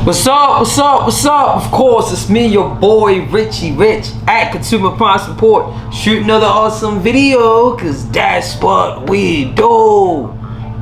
What's up, what's up, what's up? Of course, it's me, your boy, Richie Rich, at Consumer Prime Support. Shoot another awesome video, cause that's what we do.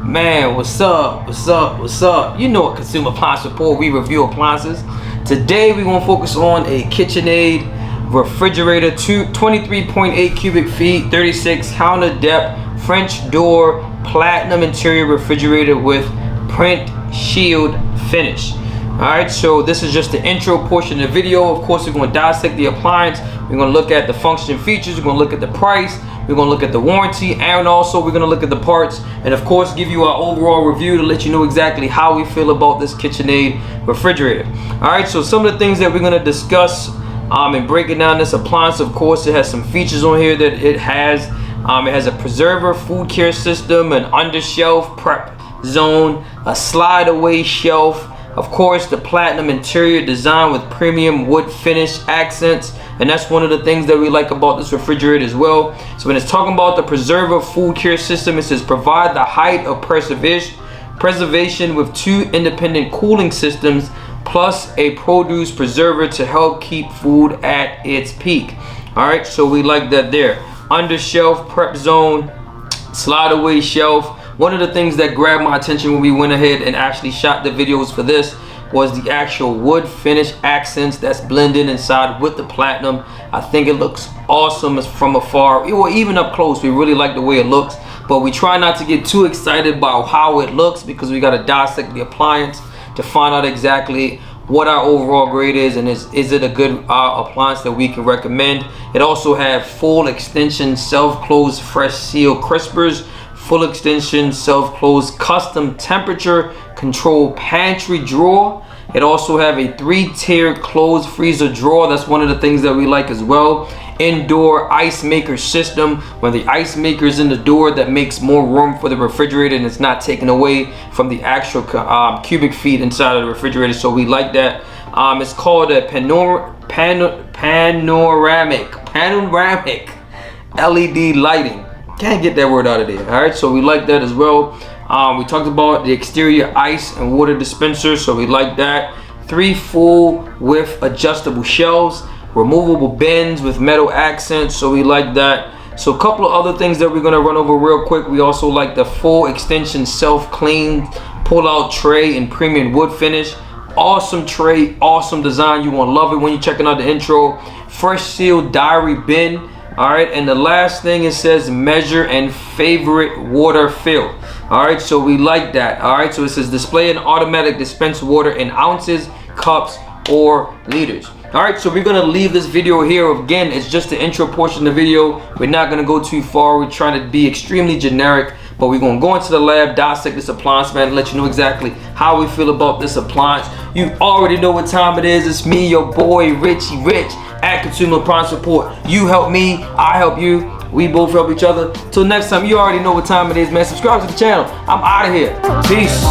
Man, what's up, what's up, what's up? You know at Consumer Prime Support, we review appliances. Today, we're gonna focus on a KitchenAid refrigerator, 23.8 cubic feet, 36 counter depth, French door, platinum interior refrigerator with PrintShield finish. Alright, so this is just the intro portion of the video. Of course, we're going to dissect the appliance. We're going to look at the function features. We're going to look at the price. We're going to look at the warranty. And also, we're going to look at the parts. And of course, give you our overall review to let you know exactly how we feel about this KitchenAid refrigerator. Alright, so some of the things that we're going to discuss in breaking down this appliance. Of course, it has some features on here that it has. It has a Preserva Food Care System, an under-shelf prep zone, a slide-away shelf. Of course, the platinum interior design with premium wood finish accents, and that's one of the things that we like about this refrigerator as well. So when it's talking about the Preserva Food Care System, it says provide the height of preservation with 2 independent cooling systems plus a produce preserver to help keep food at its peak. All right, so we like that there. Under shelf prep zone, slide away shelf. One of the things that grabbed my attention when we went ahead and actually shot the videos for this was the actual wood finish accents that's blended inside with the platinum. I think it looks awesome from afar, or even up close. We really like the way it looks, but we try not to get too excited about how it looks because we got to dissect the appliance to find out exactly what our overall grade is, and is it a good appliance that we can recommend. It also has full extension self-close fresh seal crispers, full extension self-close custom temperature control pantry drawer. It also have a 3-tiered closed freezer drawer. That's one of the things that we like as well. Indoor ice maker system, where the ice maker is in the door, that makes more room for the refrigerator and it's not taken away from the actual cubic feet inside of the refrigerator. So we like that. It's called a panoramic LED lighting. Can't get that word out of there. All right, so we like that as well. We talked about the exterior ice and water dispenser, so we like that. 3 full width adjustable shelves, removable bins with metal accents, so we like that. So a couple of other things that we're gonna run over real quick. We also like the full extension self-clean pull-out tray in premium wood finish. Awesome tray, awesome design. You won't love it when you're checking out the intro. Fresh seal diary bin. All right, and the last thing, it says measure and favorite water fill. All right, so we like that. All right, so it says display and automatic dispense water in ounces, cups, or liters. All right, so we're gonna leave this video here. Again, it's just the intro portion of the video. We're not gonna go too far. We're trying to be extremely generic, but we're gonna go into the lab, dissect this appliance, man, and let you know exactly how we feel about this appliance. You already know what time it is. It's me, your boy, Richie Rich, at Consumer Prime Support. You help me, I help you. We both help each other. Till next time, you already know what time it is, man. Subscribe to the channel. I'm out of here. Peace.